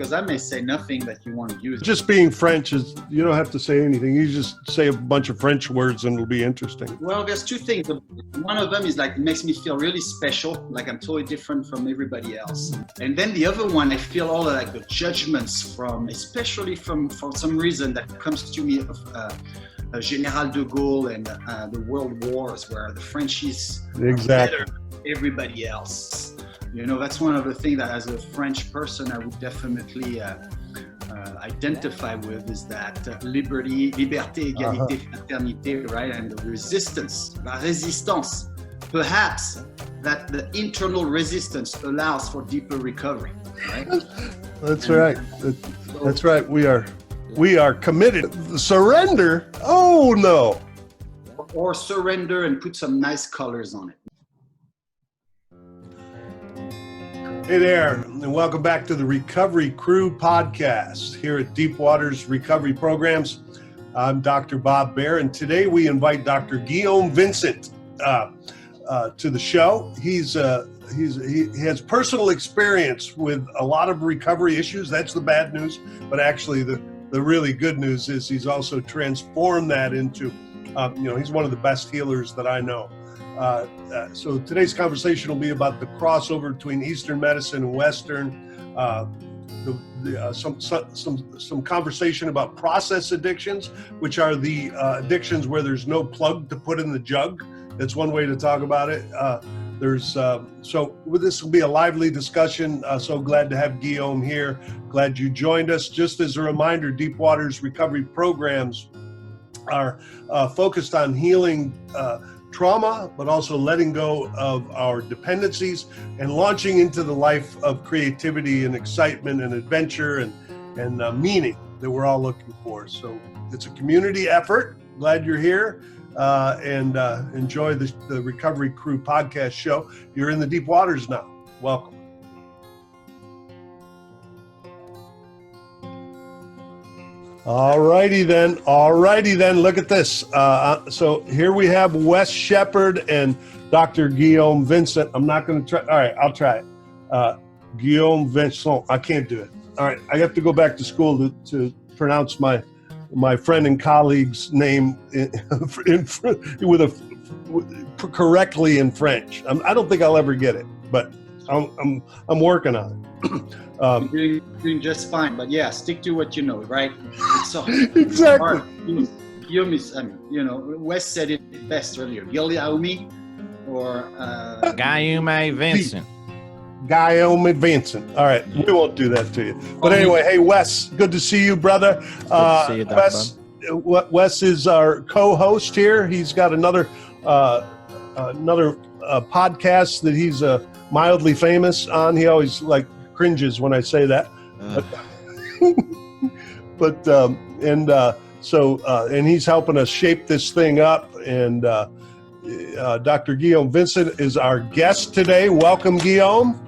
because I may say nothing that you want to use. Just being French is, you don't have to say anything. You just say a bunch of French words and it'll be interesting. Well, there's two things. One of them is like, it makes me feel really special, like I'm totally different from everybody else. And then the other one, I feel all like the judgments from, especially from, for some reason that comes to me of General de Gaulle and the world wars, where the Frenchies are better than everybody else. You know, that's one of the things that as a French person, I would definitely identify with, is that liberté, égalité, fraternité, right? And the resistance, la résistance. Perhaps that the internal resistance allows for deeper recovery, right? That's right. That's right. We are committed. Surrender? Oh, no. Or surrender and put some nice colors on it. Hey there, and welcome back to the Recovery Crew podcast here at Deep Waters Recovery Programs. I'm Dr. Bob Baer, and today we invite Dr. Guillaume Vincent to the show. He has personal experience with a lot of recovery issues. That's the bad news, but actually the really good news is he's also transformed that into, he's one of the best healers that I know. So today's conversation will be about the crossover between Eastern medicine and Western. Some conversation about process addictions, which are the addictions where there's no plug to put in the jug. That's one way to talk about it. So this will be a lively discussion. So glad to have Guillaume here. Glad you joined us. Just as a reminder, Deep Waters Recovery Programs are focused on healing trauma, but also letting go of our dependencies and launching into the life of creativity and excitement and adventure and meaning that we're all looking for. So it's a community effort. Glad you're here and enjoy the Recovery Crew podcast show. You're in the deep waters now. Welcome. All righty then. Look at this. So here we have Wes Shepard and Dr. Guillaume Vincent. I'm not going to try. All right, I'll try it. Guillaume Vincent. I can't do it. All right, I have to go back to school to pronounce my friend and colleague's name correctly in French. I don't think I'll ever get it, but I'm working on it. You're doing just fine, but yeah, stick to what you know, right? It's so exactly. Guillaume is, Wes said it best earlier. Guillaume or Guillaume Vincent. Guillaume Vincent. All right, we won't do that to you. But anyway, hey Wes, good to see you, brother. Good to see you, Dr. Wes is our co-host here. He's got another podcast that he's mildly famous on. He always cringes when I say that. And he's helping us shape this thing up. And Dr. Guillaume Vincent is our guest today. Welcome, Guillaume.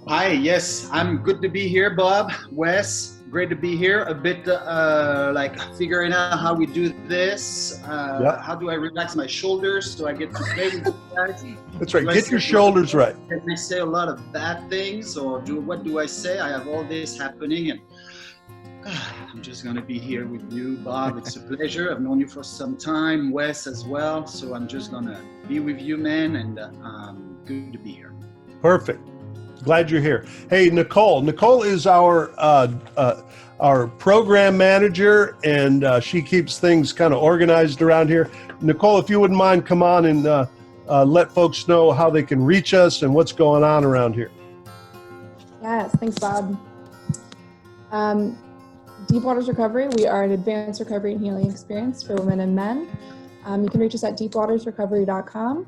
Hi, yes, I'm good to be here, Bob. Wes, great to be here. A bit figuring out how we do this. How do I relax my shoulders so I get to play with you guys? That's right. Get your shoulders right. Can I say a lot of bad things, or what do I say? I have all this happening, and I'm just going to be here with you, Bob. It's a pleasure. I've known you for some time, Wes as well. So I'm just going to be with you, man, and good to be here. Perfect. Glad you're here. Hey, Nicole. Nicole is our program manager, and she keeps things kind of organized around here. Nicole, if you wouldn't mind, come on and let folks know how they can reach us and what's going on around here. Yes, thanks, Bob. Deep Waters Recovery, we are an advanced recovery and healing experience for women and men. You can reach us at deepwatersrecovery.com.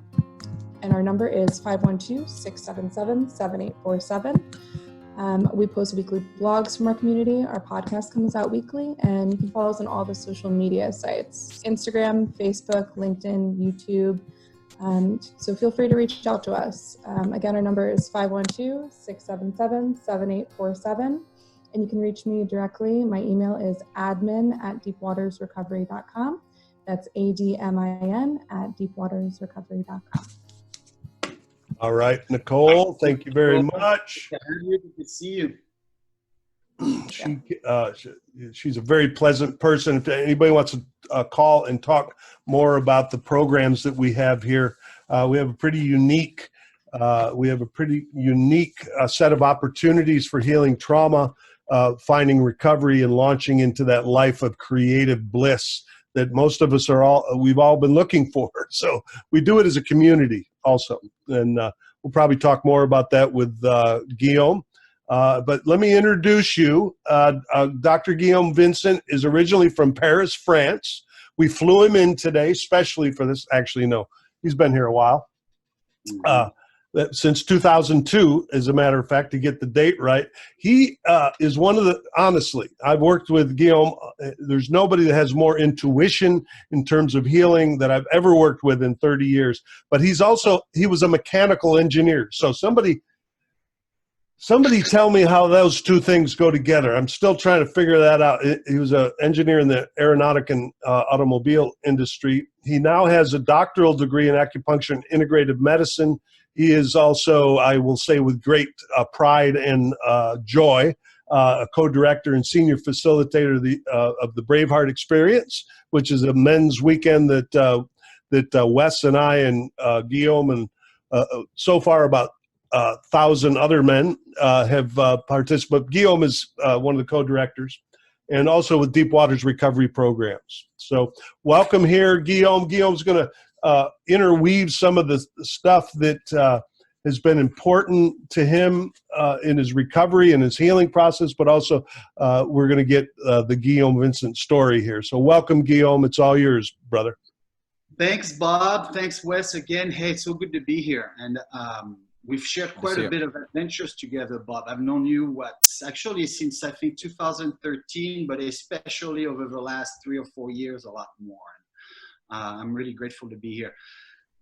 And our number is 512-677-7847. We post weekly blogs from our community. Our podcast comes out weekly, and you can follow us on all the social media sites, Instagram, Facebook, LinkedIn, YouTube. So feel free to reach out to us. Again, our number is 512-677-7847. And you can reach me directly. My email is admin@deepwatersrecovery.com. That's ADMIN@deepwatersrecovery.com. All right, Nicole, thank you very much. Good to see you. She's a very pleasant person. If anybody wants to call and talk more about the programs that we have here, we have a pretty unique set of opportunities for healing trauma, finding recovery, and launching into that life of creative bliss that most of us we've all been looking for. So we do it as a community also, and we'll probably talk more about that with Guillaume. But let me introduce you. Dr. Guillaume Vincent is originally from Paris, France. We flew him in today, especially for this. Actually, no, he's been here a while. Since 2002, as a matter of fact, to get the date right. He is one of the, honestly, I've worked with Guillaume. There's nobody that has more intuition in terms of healing that I've ever worked with in 30 years. But he was a mechanical engineer. So somebody tell me how those two things go together. I'm still trying to figure that out. He was an engineer in the aeronautic and automobile industry. He now has a doctoral degree in acupuncture and integrative medicine. He is also, I will say with great pride and joy, a co-director and senior facilitator of the Braveheart Experience, which is a men's weekend that Wes and I and Guillaume and so far about 1,000 other men have participated. Guillaume is one of the co-directors, and also with Deep Waters Recovery Programs. So welcome here, Guillaume. Guillaume's going to interweave some of the stuff that has been important to him in his recovery and his healing process, but also we're going to get the Guillaume Vincent story here. So welcome, Guillaume. It's all yours, brother. Thanks, Bob. Thanks, Wes, again. Hey, it's so good to be here. And we've shared quite a bit of adventures together, Bob. I've known you, actually since I think 2013, but especially over the last 3 or 4 years, a lot more. I'm really grateful to be here.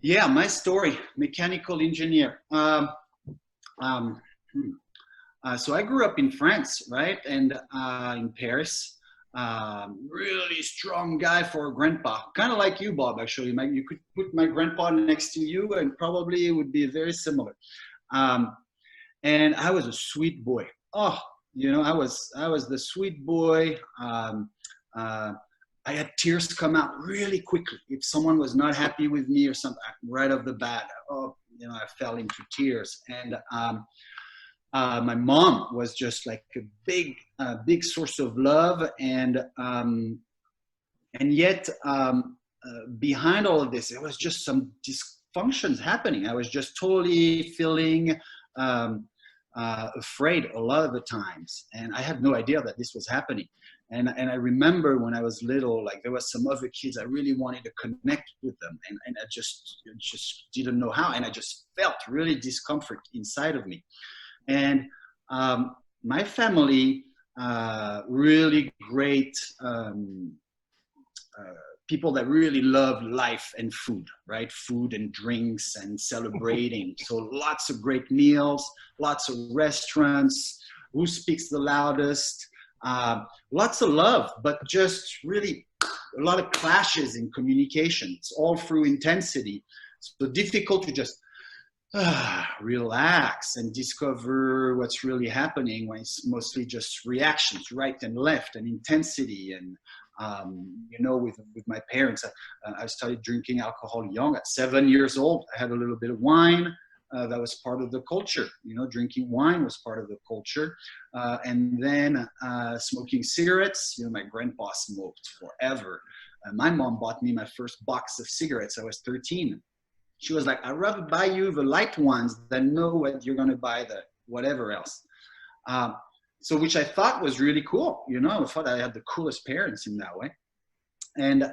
Yeah, my story, mechanical engineer. So I grew up in France, right? And in Paris. Really strong guy for a grandpa. Kind of like you, Bob, actually. You could put my grandpa next to you and probably it would be very similar. And I was a sweet boy. Oh, you know, I was the sweet boy. I had tears come out really quickly. If someone was not happy with me or something, right off the bat, I fell into tears. And my mom was just like a big source of love. And yet behind all of this, there was just some dysfunctions happening. I was just totally feeling afraid a lot of the times. And I had no idea that this was happening. And I remember when I was little, like there was some other kids, I really wanted to connect with them. And I just didn't know how. And I just felt really discomfort inside of me. And my family, really great people that really love life and food, right? Food and drinks and celebrating. So lots of great meals, lots of restaurants, who speaks the loudest, lots of love, but just really a lot of clashes in communication. It's all through intensity. So difficult to just relax and discover what's really happening when it's mostly just reactions, right and left, and intensity. And with my parents, I started drinking alcohol young. At 7 years old, I had a little bit of wine. That was part of the culture. Drinking wine was part of the culture. And then smoking cigarettes. My grandpa smoked forever. My mom bought me my first box of cigarettes. I was 13. She was like, I'd rather buy you the light ones than know what you're going to buy the whatever else. So which I thought was really cool. I thought I had the coolest parents in that way. And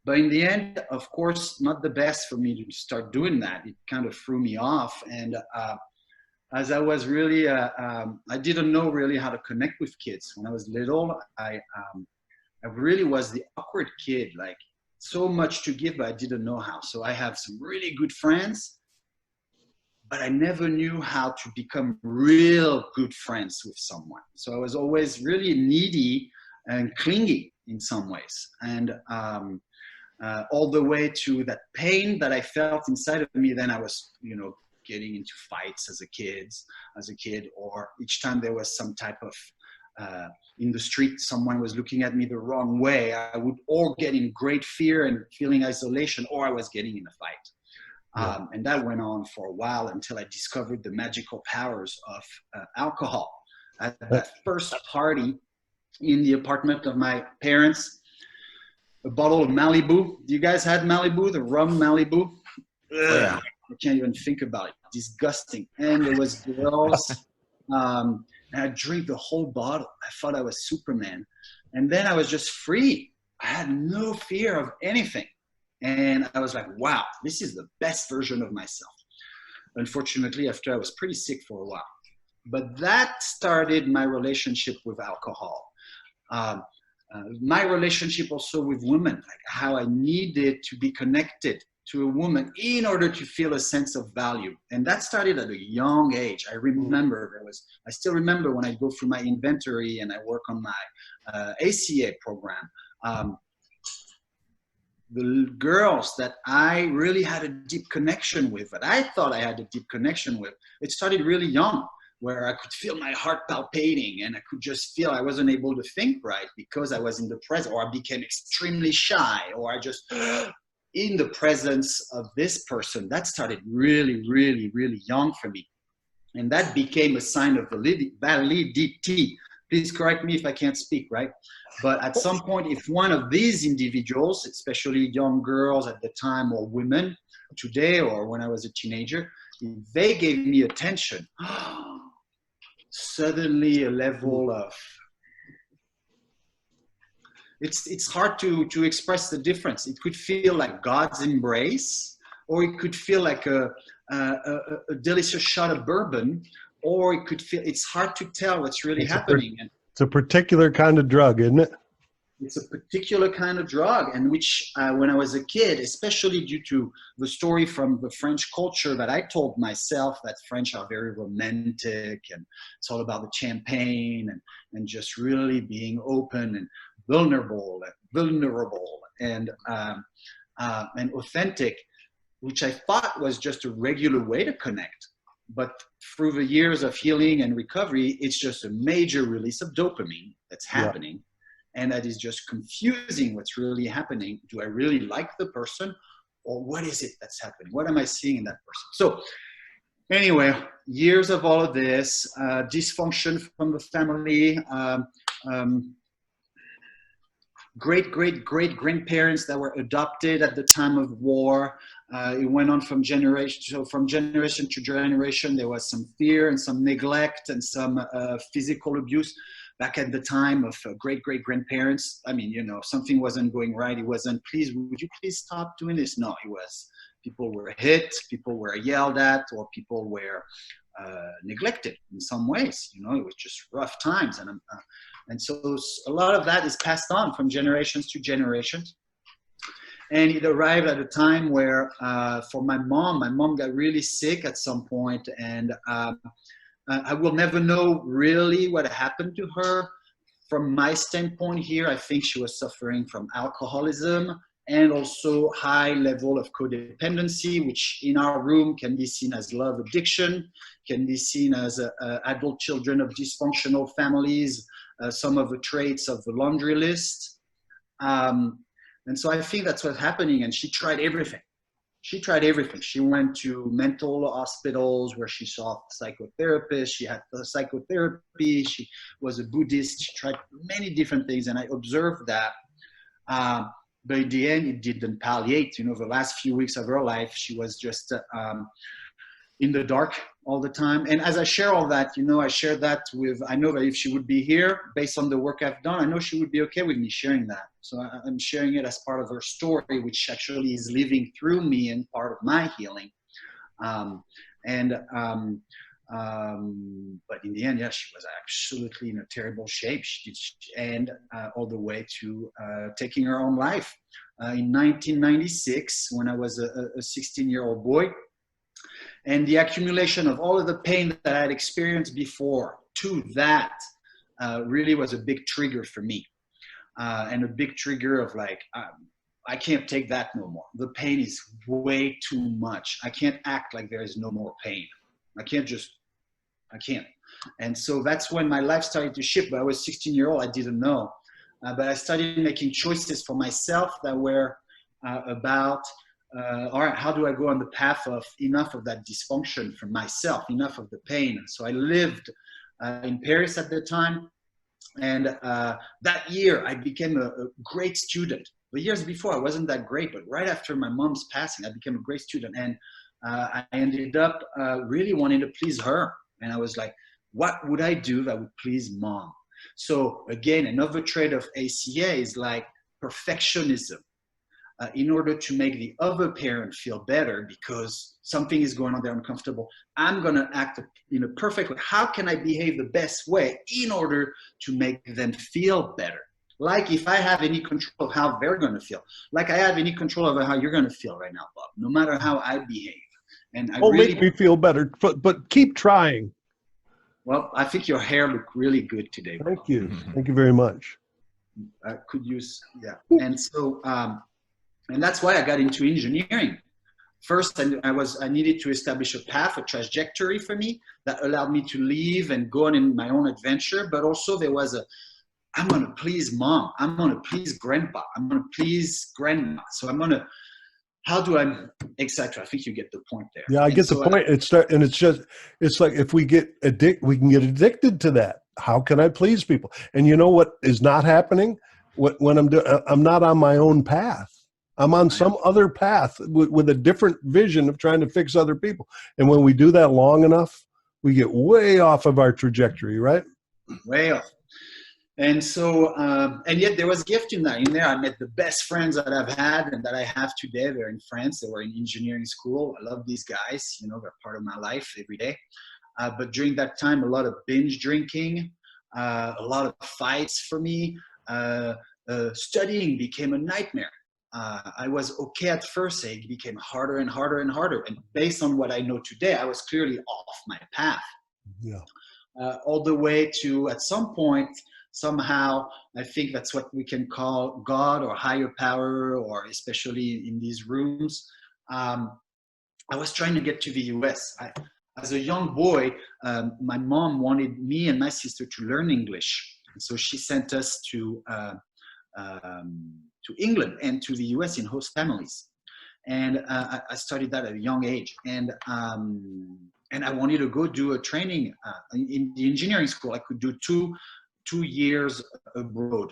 but in the end, of course, not the best for me to start doing that. It kind of threw me off. And as I was really, I didn't know really how to connect with kids. When I was little, I really was the awkward kid, like so much to give, but I didn't know how. So I have some really good friends, but I never knew how to become real good friends with someone. So I was always really needy and clingy in some ways. And all the way to that pain that I felt inside of me. Then I was, getting into fights as a kid, or each time there was some type of in the street, someone was looking at me the wrong way, I would or get in great fear and feeling isolation, or I was getting in a fight. And that went on for a while until I discovered the magical powers of alcohol. At that first party in the apartment of my parents, a bottle of Malibu. Do you guys had Malibu, the rum Malibu? Yeah. I can't even think about it. Disgusting. And there was girls. And I drank the whole bottle. I thought I was Superman. And then I was just free. I had no fear of anything. And I was like, wow, this is the best version of myself. Unfortunately, after I was pretty sick for a while. But that started my relationship with alcohol. My relationship also with women, like how I needed to be connected to a woman in order to feel a sense of value. And that started at a young age. I still remember when I go through my inventory and I work on my ACA program, the girls that I really had a deep connection with, that I thought I had a deep connection with, it started really young, where I could feel my heart palpitating and I could just feel I wasn't able to think right because I was in the presence, or I became extremely shy, or I just in the presence of this person. That started really, really, really young for me. And that became a sign of validity. Please correct me if I can't speak, right? But at some point, if one of these individuals, especially young girls at the time or women today or when I was a teenager, if they gave me attention, suddenly a level of, it's hard to express the difference. It could feel like God's embrace, or it could feel like a delicious shot of bourbon, or it could feel, it's hard to tell what's really happening. It's a particular kind of drug, isn't it? It's a particular kind of drug, and which when I was a kid, especially due to the story from the French culture that I told myself, that French are very romantic and it's all about the champagne and just really being open and vulnerable and authentic, which I thought was just a regular way to connect. But through the years of healing and recovery, it's just a major release of dopamine that's happening. Yeah. And that is just confusing what's really happening. Do I really like the person, or what is it that's happening? What am I seeing in that person? So anyway, years of all of this, dysfunction from the family, great-great-great-grandparents that were adopted at the time of war. It went on from generation, so from generation to generation, there was some fear and some neglect and some physical abuse. Back at the time of great-great-grandparents, I mean, you know, something wasn't going right. It wasn't, please, would you please stop doing this? No, it was, people were hit, people were yelled at, or people were neglected in some ways. You know, it was just rough times. And so a lot of that is passed on from generations to generations. And it arrived at a time where for my mom got really sick at some point, and I will never know really what happened to her. From my standpoint here, I think she was suffering from alcoholism and also high level of codependency, which in our room can be seen as love addiction, can be seen as adult children of dysfunctional families, some of the traits of the laundry list. And so I think that's what's happening. And she tried everything. She tried everything. She went to mental hospitals where she saw psychotherapists. She had psychotherapy. She was a Buddhist. She tried many different things. And I observed that. But in the end, it didn't palliate. You know, the last few weeks of her life, she was just in the dark all the time. And as I share all that, you know, I share that with, I know that if she would be here, based on the work I've done, I know she would be okay with me sharing that. So I'm sharing it as part of her story, which actually is living through me and part of my healing. But in the end, yeah, she was absolutely in a terrible shape. And all the way to taking her own life. In 1996, when I was a 16-year-old boy, and the accumulation of all of the pain that I had experienced before to that really was a big trigger for me. And a big trigger of like, I can't take that no more. The pain is way too much. I can't act like there is no more pain. I can't just I can't. And so that's when my life started to shift. But I was 16-year-old, I didn't know. But I started making choices for myself that were about, all right, how do I go on the path of enough of that dysfunction for myself, enough of the pain. So I lived in Paris at the time. And that year, I became a great student. The years before, I wasn't that great, but right after my mom's passing, I became a great student. And I ended up really wanting to please her. And I was like, what would I do that would please mom? So again, another trait of ACA is like perfectionism. In order to make the other parent feel better because something is going on, they're uncomfortable, I'm going to act in a perfect way. How can I behave the best way in order to make them feel better? Like if I have any control of how they're going to feel, like I have any control over how you're going to feel right now, Bob, no matter how I behave. And I really make me feel better, but keep trying. Well, I think your hair looked really good today. Thank you. Thank you very much. I could use, yeah. And so, and that's why I got into engineering. First, I needed to establish a path, a trajectory for me that allowed me to leave and go on in my own adventure. But also there was I'm going to please mom. I'm going to please grandpa. I'm going to please grandma. So I'm going to, how do I, etc. I think you get the point there. Yeah, I get the point. It's like if we get we can get addicted to that. How can I please people? And you know what is not happening? When I'm not on my own path. I'm on some other path with a different vision of trying to fix other people. And when we do that long enough, we get way off of our trajectory, right? Way off. And so, and yet there was a gift in that. In there, I met the best friends that I've had and that I have today. They're in France. They were in engineering school. I love these guys. You know, they're part of my life every day. But during that time, a lot of binge drinking, a lot of fights for me. Studying became a nightmare. I was okay at first, it became harder and harder and harder. And based on what I know today, I was clearly off my path. Yeah. All the way to, at some point, somehow, I think that's what we can call God or higher power, or especially in these rooms. I was trying to get to the US. As a young boy, my mom wanted me and my sister to learn English. So she sent us to England and to the US in host families. And I studied that at a young age. And I wanted to go do a training in the engineering school. I could do two years abroad.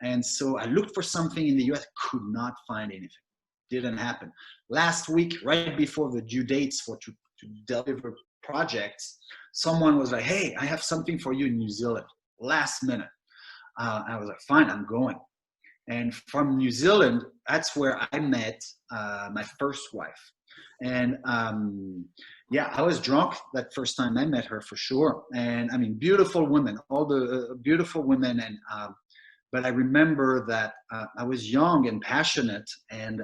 And so I looked for something in the US, could not find anything. Didn't happen. Last week, right before the due dates to deliver projects, someone was like, hey, I have something for you in New Zealand. Last minute. I was like, fine, I'm going. And from New Zealand, that's where I met my first wife. And yeah, I was drunk that first time I met her for sure. And I mean, beautiful women, all the beautiful women. And but I remember that I was young and passionate, and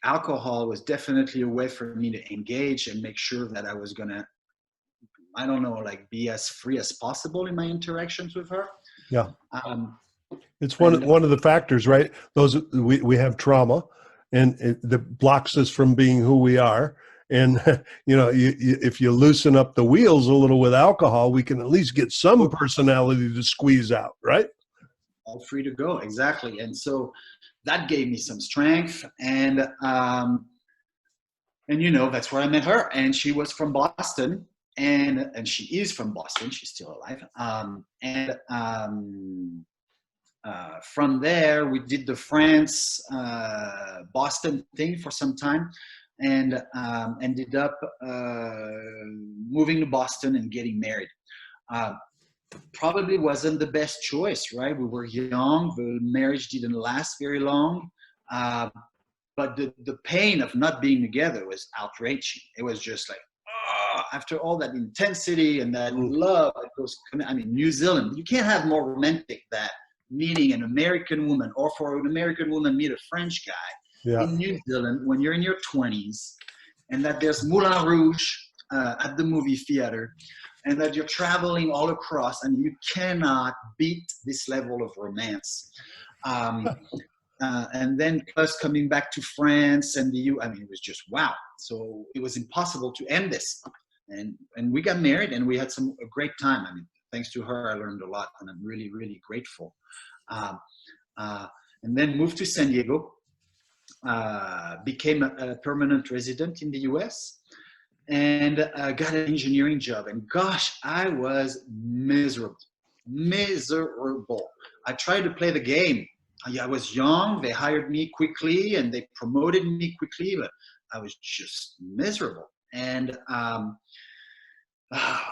alcohol was definitely a way for me to engage and make sure that I was gonna, I don't know, like be as free as possible in my interactions with her. Yeah. It's one of the factors, right? Those we have trauma, and that blocks us from being who we are. And you know, if you loosen up the wheels a little with alcohol, we can at least get some personality to squeeze out, right? All free to go, exactly. And so that gave me some strength, and you know, that's where I met her. And she was from Boston, and she is from Boston. She's still alive. From there, we did the France Boston thing for some time, and ended up moving to Boston and getting married. Probably wasn't the best choice, right? We were young. The marriage didn't last very long. But the pain of not being together was outraging. It was just like, oh, after all that intensity and that love, I mean, New Zealand, you can't have more romantic than meeting an American woman, or for an American woman meet a French guy in New Zealand when you're in your 20s, and that there's Moulin Rouge at the movie theater, and that you're traveling all across, and you cannot beat this level of romance. and then plus coming back to France and the U. I mean, it was just wow. So it was impossible to end this. And we got married, and we had a great time. I mean, thanks to her, I learned a lot, and I'm really, really grateful. And then moved to San Diego, became a permanent resident in the US, and got an engineering job. And gosh, I was miserable. I tried to play the game. I was young, they hired me quickly, and they promoted me quickly, but I was just miserable. And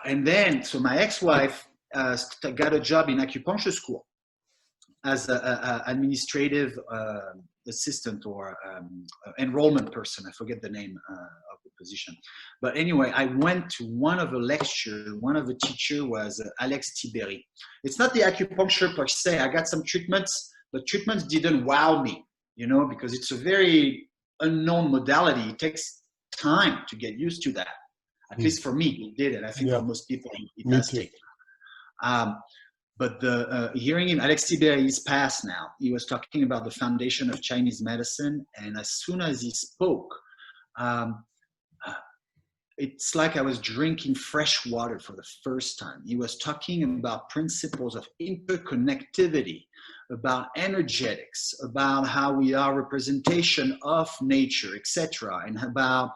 then, so my ex-wife got a job in acupuncture school as an administrative assistant or enrollment person. I forget the name of the position. But anyway, I went to one of the lectures. One of the teacher was Alex Tiberi. It's not the acupuncture per se. I got some treatments, but treatments didn't wow me, because it's a very unknown modality. It takes time to get used to that. At least for me, it did. And I think for most people, it does take. But hearing him, Alex Tiberi is past now. He was talking about the foundation of Chinese medicine. And as soon as he spoke, it's like I was drinking fresh water for the first time. He was talking about principles of interconnectivity, about energetics, about how we are representation of nature, etc., and about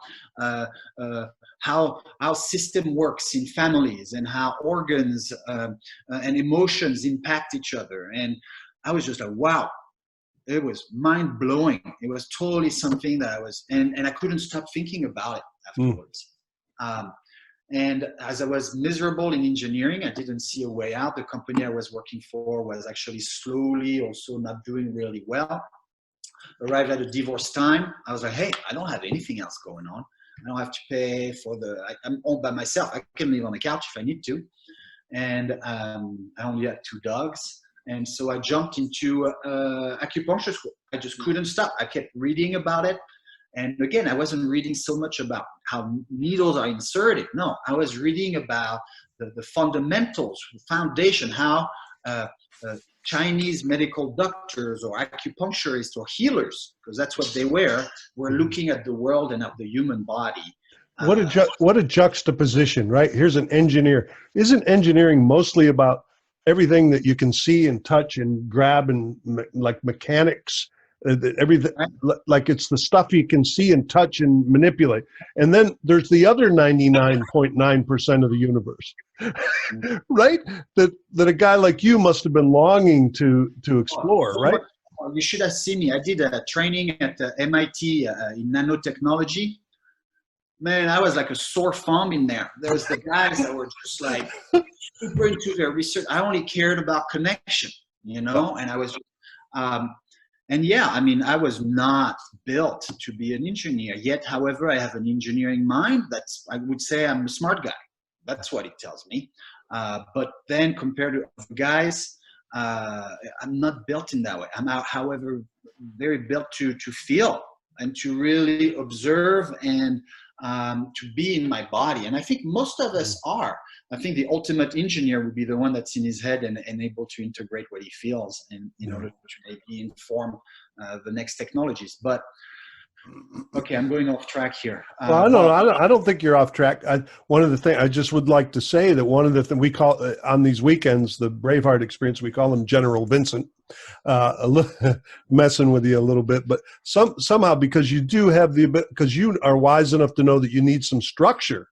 how system works in families and how organs and emotions impact each other. And I was just like, wow, it was mind blowing. It was totally something that I was, and I couldn't stop thinking about it afterwards. And as I was miserable in engineering, I didn't see a way out. The company I was working for was actually slowly also not doing really well. Arrived at a divorce time. I was like, hey, I don't have anything else going on. I don't have to pay for I'm all by myself. I can live on the couch if I need to. And I only had 2 dogs. And so I jumped into acupuncture school. I just couldn't stop. I kept reading about it. And again, I wasn't reading so much about how needles are inserted. No, I was reading about the fundamentals, the foundation, how Chinese medical doctors or acupuncturists or healers, because that's what they were looking at the world and at the human body. What a juxtaposition, right? Here's an engineer. Isn't engineering mostly about everything that you can see and touch and grab and like mechanics? Everything, like it's the stuff you can see and touch and manipulate. And then there's the other 99.9% of the universe, right? That a guy like you must have been longing to explore, right? You should have seen me. I did a training at MIT in nanotechnology. Man, I was like a sore thumb in there. There was the guys that were just like super into their research. I only cared about connection, and I was and yeah, I mean, I was not built to be an engineer yet. However, I have an engineering mind. I would say I'm a smart guy. That's what it tells me. But then compared to other guys, I'm not built in that way. I'm, however, very built to feel and to really observe and to be in my body. And I think most of us are. I think the ultimate engineer would be the one that's in his head and able to integrate what he feels and in order to maybe inform the next technologies. But okay, I'm going off track here. Well, I don't think you're off track. One of the things I just would like to say that one of the things we call on these weekends, the Braveheart experience, we call him General Vincent, messing with you a little bit, but somehow because you do have because you are wise enough to know that you need some structure.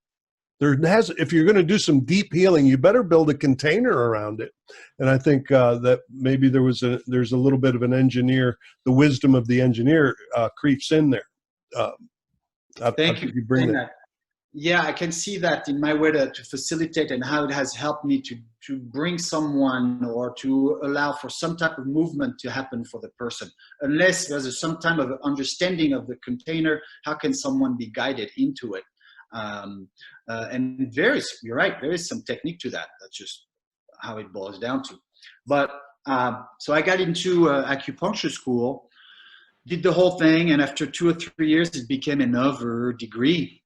If you're going to do some deep healing, you better build a container around it. And I think that maybe there's a little bit of an engineer, the wisdom of the engineer creeps in there. Thank you. Bring that. Yeah, I can see that in my way to facilitate and how it has helped me to bring someone or to allow for some type of movement to happen for the person. Unless there's some type of understanding of the container, how can someone be guided into it? And you're right, there is some technique to that. That's just how it boils down to. But so I got into acupuncture school, did the whole thing, and after 2 or 3 years, it became another degree.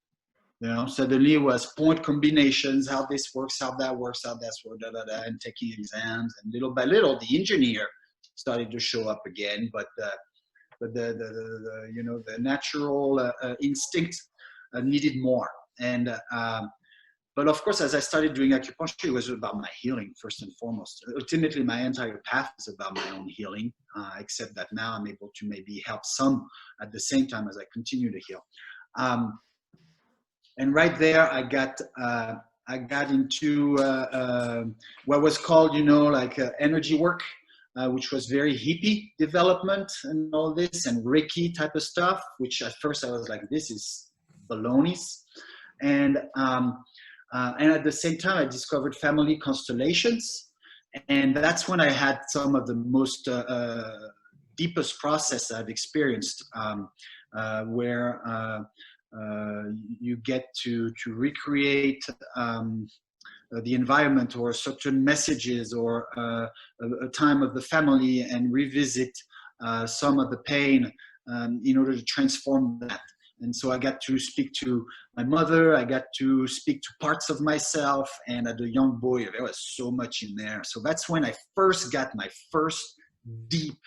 Suddenly it was point combinations, how this works, how that works, how that's works, and taking exams. And little by little, the engineer started to show up again. But but the natural instinct needed more. And but of course, as I started doing acupuncture, it was about my healing first and foremost. Ultimately, my entire path is about my own healing, except that now I'm able to maybe help some at the same time as I continue to heal. And right there, I got into what was called, energy work, which was very hippie development and all this, and Reiki type of stuff, which at first I was like, this is baloney. And at the same time, I discovered family constellations. And that's when I had some of the most deepest process I've experienced, where you get to recreate the environment or certain messages or a time of the family and revisit some of the pain in order to transform that. And so I got to speak to my mother, I got to speak to parts of myself, and as a young boy, there was so much in there. So that's when I first got my first deep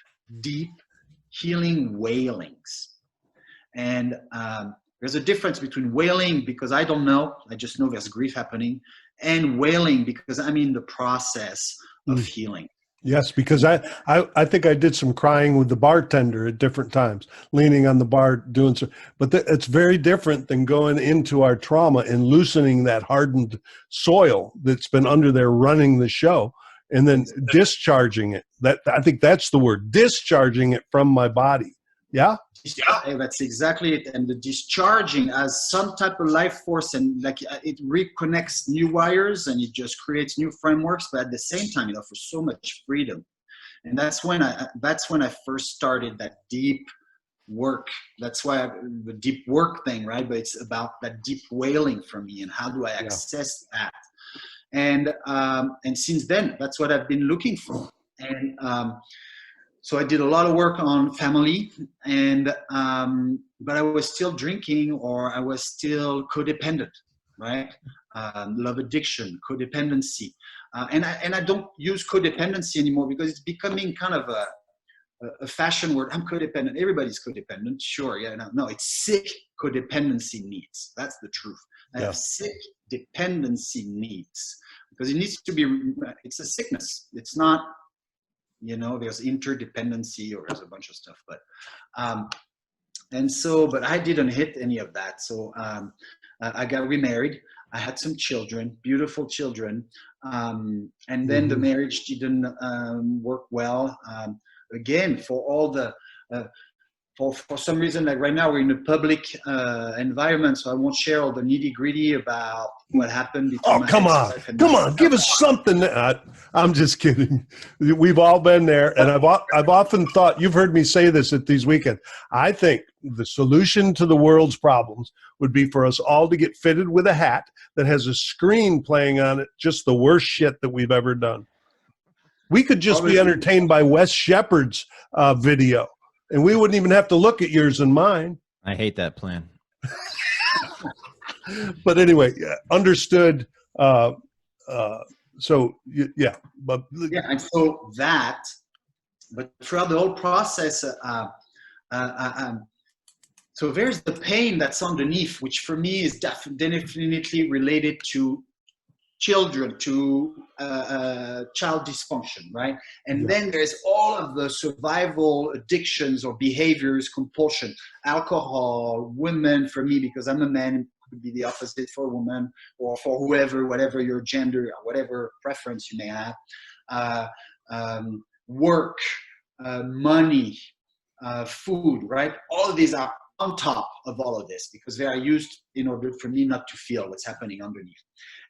healing wailings. And there's a difference between wailing because I don't know, I just know there's grief happening, and wailing because I'm in the process of healing. Yes, because I think I did some crying with the bartender at different times, leaning on the bar, doing so. But it's very different than going into our trauma and loosening that hardened soil that's been under there running the show, and then discharging it. I think that's the word, discharging it from my body. Yeah? Yeah, that's exactly it. And the discharging as some type of life force, and like it reconnects new wires and it just creates new frameworks, but at the same time it offers so much freedom. And that's when I first started that deep work. That's why the deep work thing, right? But it's about that deep wailing for me, and how do I access that? And since then, that's what I've been looking for. And so I did a lot of work on family, and but I was still drinking, or I was still codependent, right? Love addiction, codependency, and I don't use codependency anymore because it's becoming kind of a fashion word. I'm codependent. Everybody's codependent, sure, yeah. No, it's sick codependency needs. That's the truth. I have sick dependency needs because it needs to be. It's a sickness. It's not. There's interdependency or there's a bunch of stuff, but but I didn't hit any of that. So I got remarried. I had some children, beautiful children, and then the marriage didn't work well. Again, for all the for some reason, like right now we're in a public environment, so I won't share all the nitty gritty about what happened. Oh, come on, give us something. I'm just kidding. We've all been there, and I've often thought, you've heard me say this at these weekends, I think the solution to the world's problems would be for us all to get fitted with a hat that has a screen playing on it, just the worst shit that we've ever done. We could just be entertained by Wes Shepard's video. And we wouldn't even have to look at yours and mine. I hate that plan. But anyway, understood. And so but throughout the whole process, so there's the pain that's underneath, which for me is definitely related to children, to child dysfunction, right? And then there's all of the survival addictions or behaviors, compulsion, alcohol, women for me, because I'm a man, it could be the opposite for a woman, or for whoever, whatever your gender, or whatever preference you may have, work, money, food, right? All of these are on top of all of this because they are used in order for me not to feel what's happening underneath.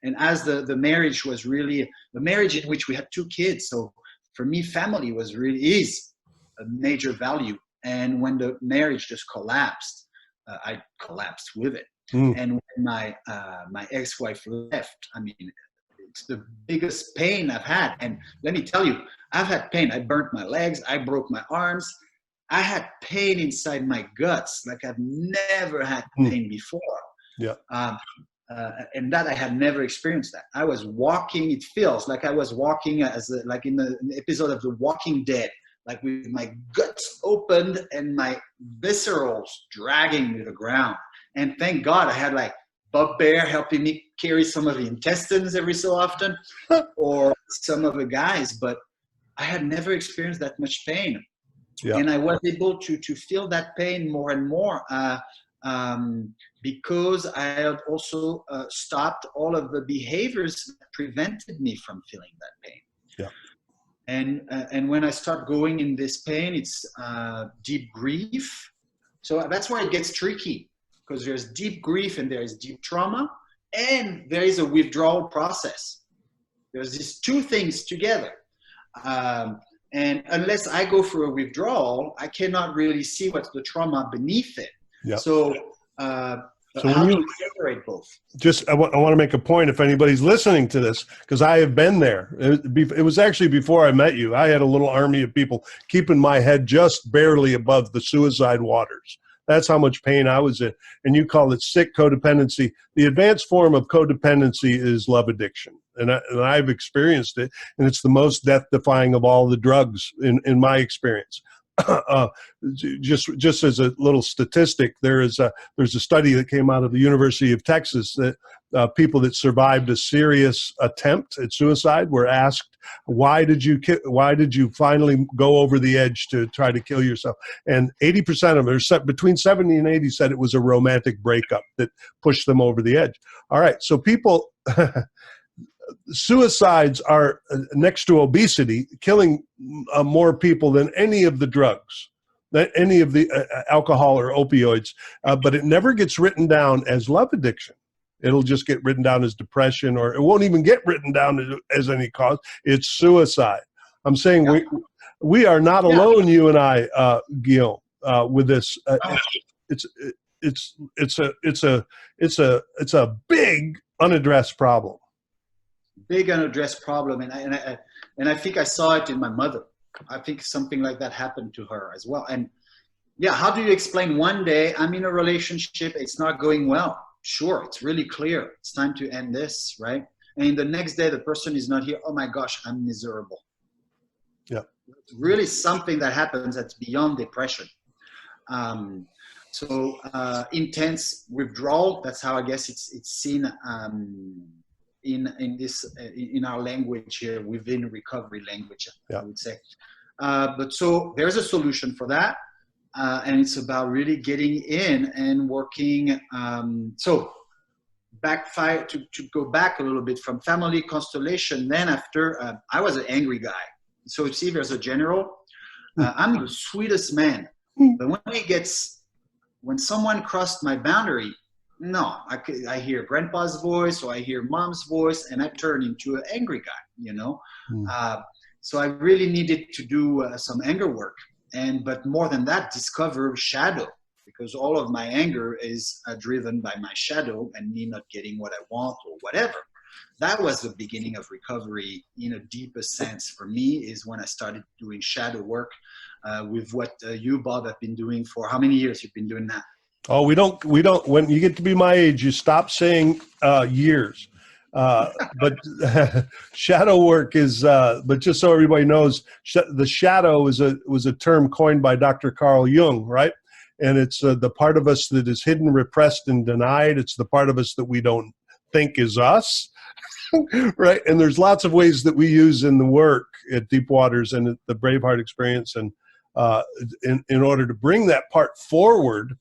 And as the marriage was really the marriage in which we had 2 kids, so for me, family is a major value. And when the marriage just collapsed, I collapsed with it. And when my ex-wife left, I mean, it's the biggest pain I've had. And let me tell you, I've had pain. I burnt my legs. I broke my arms. I had pain inside my guts like I've never had pain before. Yeah. And that I had never experienced that. I was walking, it feels like I was walking like in the episode of The Walking Dead, like with my guts opened and my viscerals dragging me to the ground. And thank God I had like Bob Bear helping me carry some of the intestines every so often, or some of the guys, but I had never experienced that much pain. Yeah. And I was able to feel that pain more and more because I had also stopped all of the behaviors that prevented me from feeling that pain. Yeah. And when I start going in this pain, it's deep grief. So that's where it gets tricky, because there's deep grief and there is deep trauma, and there is a withdrawal process. There's these two things together. And unless I go for a withdrawal, I cannot really see what's the trauma beneath it. Yeah. So how do you separate both? Just, I want to make a point if anybody's listening to this, because I have been there. It was actually before I met you. I had a little army of people keeping my head just barely above the suicide waters. That's how much pain I was in. And you call it sick codependency. The advanced form of codependency is love addiction. And I've experienced it. And it's the most death-defying of all the drugs in my experience. Just as a little statistic, there's a study that came out of the University of Texas that people that survived a serious attempt at suicide were asked, why did you finally go over the edge to try to kill yourself? And 80% of them, between 70 and 80, said it was a romantic breakup that pushed them over the edge. All right, so people, suicides are next to obesity, killing more people than any of the drugs, than any of the alcohol or opioids, but it never gets written down as love addiction. It'll just get written down as depression, or it won't even get written down as any cause. It's suicide. I'm saying we are not alone, you and I, Guillaume, with this. It's a big unaddressed problem. Big unaddressed problem, and I think I saw it in my mother. I think something like that happened to her as well. And yeah, how do you explain one day I'm in a relationship, it's not going well? Sure, it's really clear. It's time to end this, right? And the next day the person is not here. Oh my gosh, I'm miserable. Yeah, it's really something that happens that's beyond depression. So intense withdrawal. That's how I guess it's seen. In our language here, within recovery language, yeah. I would say. But so there's a solution for that, and it's about really getting in and working. So to go back a little bit from family constellation. Then after, I was an angry guy. So see, there's a general. I'm the sweetest man, but when someone crossed my boundary. No, I hear grandpa's voice or I hear mom's voice and I turn into an angry guy, you know. So I really needed to do some anger work, but more than that, discover shadow, because all of my anger is driven by my shadow and me not getting what I want or whatever. That was the beginning of recovery in a deeper sense for me, is when I started doing shadow work with what you, Bob, have been doing for how many years you've been doing that? Oh, we don't, when you get to be my age, you stop saying years. But shadow work is, but just so everybody knows, the shadow was a term coined by Dr. Carl Jung, right? And it's the part of us that is hidden, repressed, and denied. It's the part of us that we don't think is us, right? And there's lots of ways that we use in the work at Deep Waters and at the Braveheart experience, and in order to bring that part forward.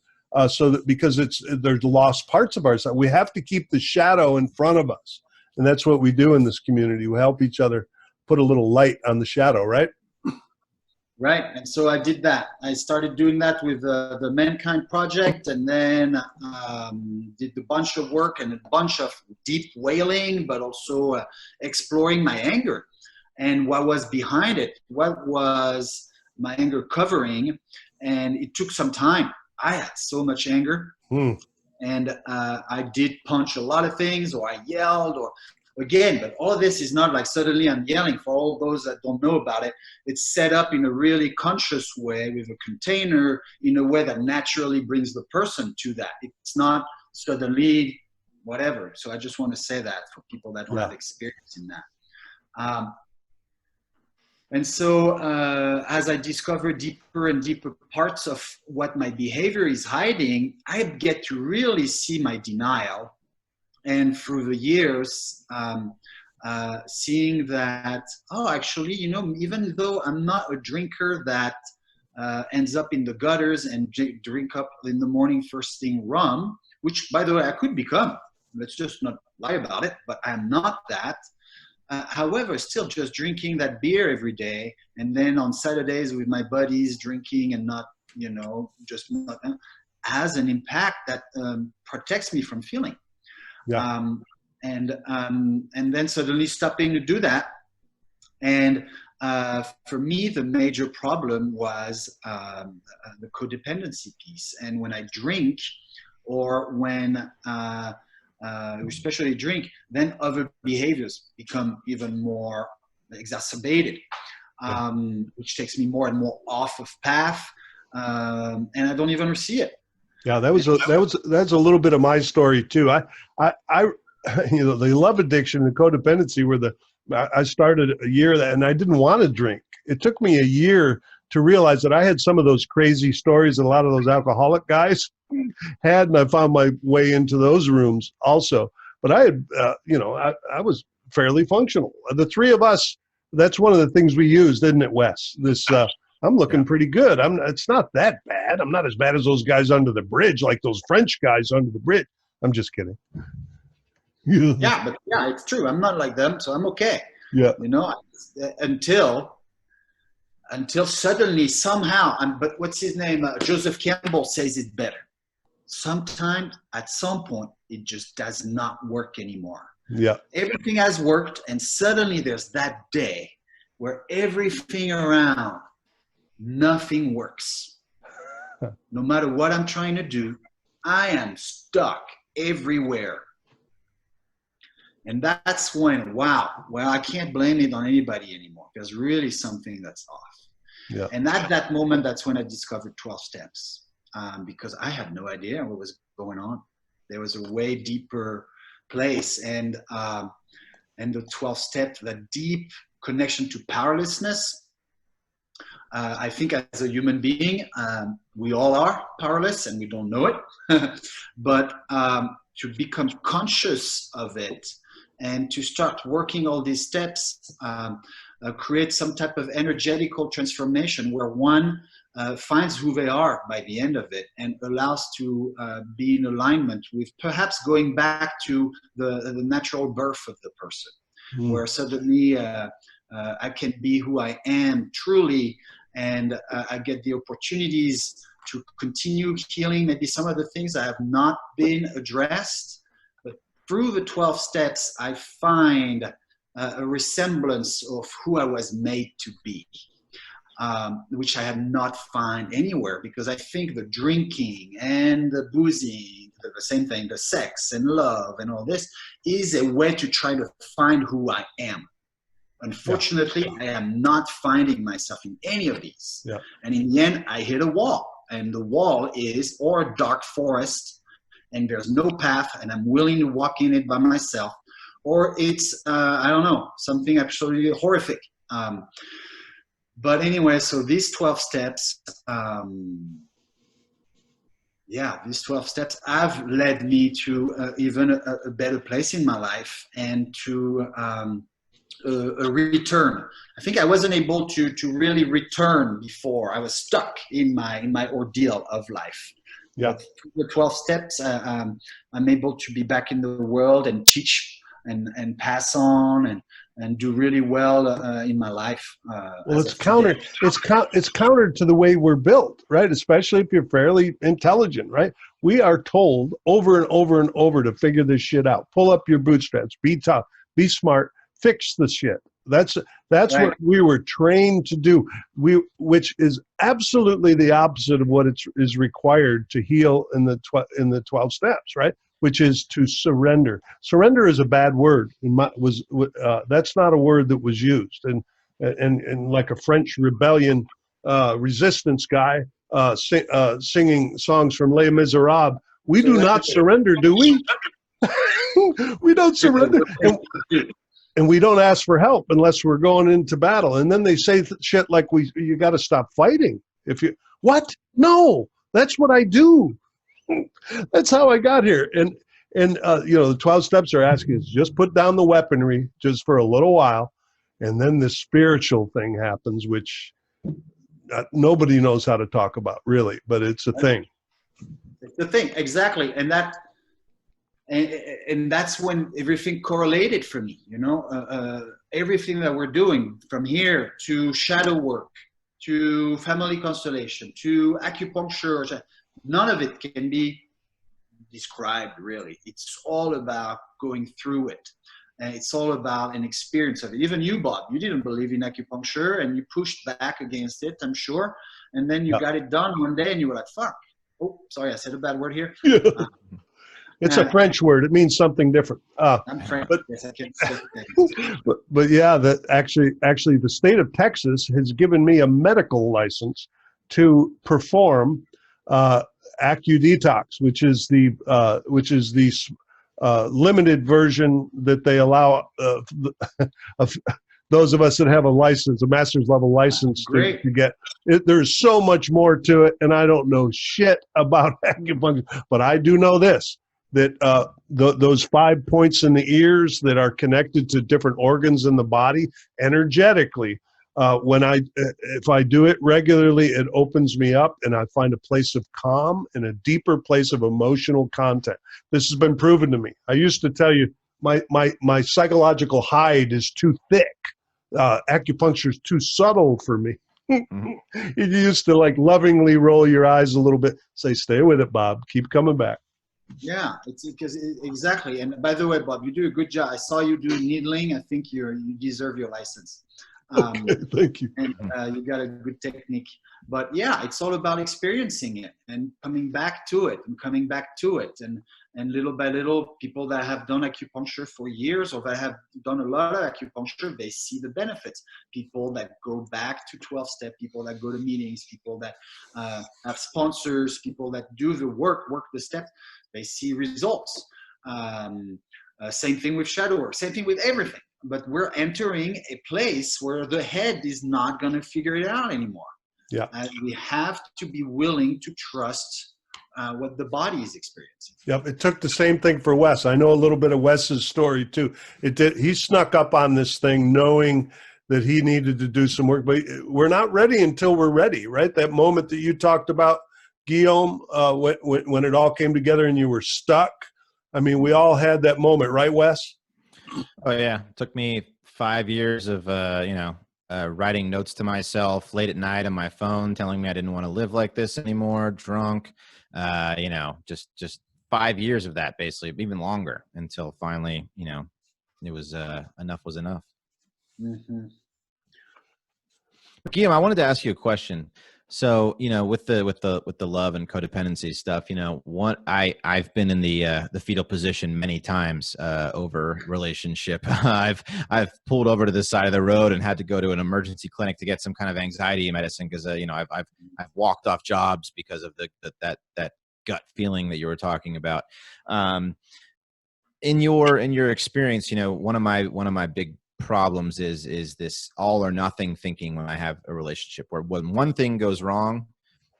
So that because there's lost parts of ourselves, we have to keep the shadow in front of us, and that's what we do in this community. We help each other put a little light on the shadow, right? Right, and so I did that. I started doing that with the Mankind Project, and then did a bunch of work and a bunch of deep wailing, but also exploring my anger and what was behind it. What was my anger covering? And it took some time. I had so much anger, and I did punch a lot of things, or I yelled, or again, but all of this is not like suddenly I'm yelling. For all those that don't know about it, it's set up in a really conscious way with a container, in a way that naturally brings the person to that. It's not suddenly whatever. So I just want to say that for people that don't have experience in that. And so as I discover deeper and deeper parts of what my behavior is hiding, I get to really see my denial. And through the years, seeing that, oh, actually, you know, even though I'm not a drinker that ends up in the gutters and drink up in the morning first thing rum, which, by the way, I could become. Let's just not lie about it, but I'm not that. However, still just drinking that beer every day, and then on Saturdays with my buddies drinking and not, you know, just not, has an impact that protects me from feeling. Yeah. And then suddenly stopping to do that. And for me, the major problem was the codependency piece. And when I drink, or when especially drink, then other behaviors become even more exacerbated, which takes me more and more off of path, and I don't even see it. Yeah, that's a little bit of my story too. I you know, the love addiction and codependency were I started a year that, and I didn't want to drink. It took me a year to realize that I had some of those crazy stories that a lot of those alcoholic guys had, and I found my way into those rooms also. But I had, you know, I was fairly functional. The three of us, that's one of the things we used, isn't it, Wes? This, I'm looking pretty good. It's not that bad. I'm not as bad as those guys under the bridge, like those French guys under the bridge. I'm just kidding. Yeah, but yeah, it's true. I'm not like them, so I'm okay. Yeah. You know, until suddenly somehow, but what's his name? Joseph Campbell says it better. Sometimes at some point, it just does not work anymore. Yeah. Everything has worked, and suddenly there's that day where everything around, nothing works. No matter what I'm trying to do, I am stuck everywhere. And that's when, wow, well, I can't blame it on anybody anymore. There's really something that's off. Yeah. And at that moment, that's when I discovered 12 steps, because I had no idea what was going on. There was a way deeper place. And the 12 steps, that deep connection to powerlessness. I think as a human being, we all are powerless and we don't know it. But to become conscious of it, and to start working all these steps, create some type of energetical transformation where one finds who they are by the end of it, and allows to be in alignment with perhaps going back to the natural birth of the person, where suddenly I can be who I am truly, and I get the opportunities to continue healing maybe some of the things that have not been addressed. Through the 12 steps, I find a resemblance of who I was made to be, which I have not found anywhere, because I think the drinking and the boozing, the same thing, the sex and love and all this, is a way to try to find who I am. Unfortunately, I am not finding myself in any of these. Yeah. And in the end, I hit a wall, and the wall is, or a dark forest, and there's no path, and I'm willing to walk in it by myself, or it's, I don't know, something absolutely horrific. But anyway, so these 12 steps, these 12 steps have led me to even a better place in my life, and to a return. I think I wasn't able to really return before. I was stuck in my ordeal of life. Yeah. But through the 12 steps, I'm able to be back in the world and teach and pass on and do really well in my life. Well, it's counter to the way we're built, right? Especially if you're fairly intelligent, right? We are told over and over and over to figure this shit out. Pull up your bootstraps. Be tough. Be smart. Fix the shit. That's right. What we were trained to do. Which is absolutely the opposite of what is required to heal in the 12 steps, right? Which is to surrender. Surrender is a bad word. That's not a word that was used. And like a French rebellion resistance guy singing songs from Les Miserables, we do not surrender, do we? We don't surrender. and we don't ask for help unless we're going into battle. And then they say shit like, you got to stop fighting. What? No, that's what I do. That's how I got here. And the 12 steps are asking us, just put down the weaponry just for a little while. And then the spiritual thing happens, which nobody knows how to talk about, really, but it's a thing. It's the thing, exactly. And that's when everything correlated for me, everything that we're doing from here to shadow work, to family constellation, to acupuncture, none of it can be described, really. It's all about going through it. And it's all about an experience of it. Even you, Bob, you didn't believe in acupuncture and you pushed back against it, I'm sure. And then you got it done one day and you were like, fuck. Oh, sorry, I said a bad word here. It's a French word. It means something different. I'm French. Yes, I can say but yeah, that actually the state of Texas has given me a medical license to perform AcuDetox, which is the limited version that they allow of those of us that have a license, a master's level license to get. There's so much more to it, and I don't know shit about acupuncture, but I do know this, that those 5 points in the ears that are connected to different organs in the body energetically, if I do it regularly, it opens me up and I find a place of calm and a deeper place of emotional contact. This has been proven to me. I used to tell you my psychological hide is too thick. Acupuncture is too subtle for me. You used to like lovingly roll your eyes a little bit, say, stay with it, Bob, keep coming back. Yeah, it's because exactly. And by the way, Bob, you do a good job. I saw you do needling. I think you deserve your license. Okay, thank you. And you got a good technique. But yeah, it's all about experiencing it and coming back to it and coming back to it. And little by little, people that have done acupuncture for years or that have done a lot of acupuncture, they see the benefits. People that go back to 12-step, people that go to meetings, people that have sponsors, people that do the work the steps, they see results. Same thing with shadow work, same thing with everything. But we're entering a place where the head is not going to figure it out anymore. Yeah. We have to be willing to trust what the body is experiencing. Yep. It took the same thing for Wes. I know a little bit of Wes's story too. He snuck up on this thing knowing that he needed to do some work, but we're not ready until we're ready, right? That moment that you talked about, Guillaume, when it all came together and you were stuck. I mean, we all had that moment, right, Wes? Oh yeah, it took me 5 years of writing notes to myself late at night on my phone, telling me I didn't want to live like this anymore, drunk. Just 5 years of that, basically, even longer, until finally, it was enough was enough. Mm-hmm. Guillaume, I wanted to ask you a question. So, with the love and codependency stuff, I've been in the fetal position many times over relationship. I've pulled over to the side of the road and had to go to an emergency clinic to get some kind of anxiety medicine because I've walked off jobs because of that gut feeling that you were talking about. In your experience, one of my big problems is this all or nothing thinking when I have a relationship, where when one thing goes wrong,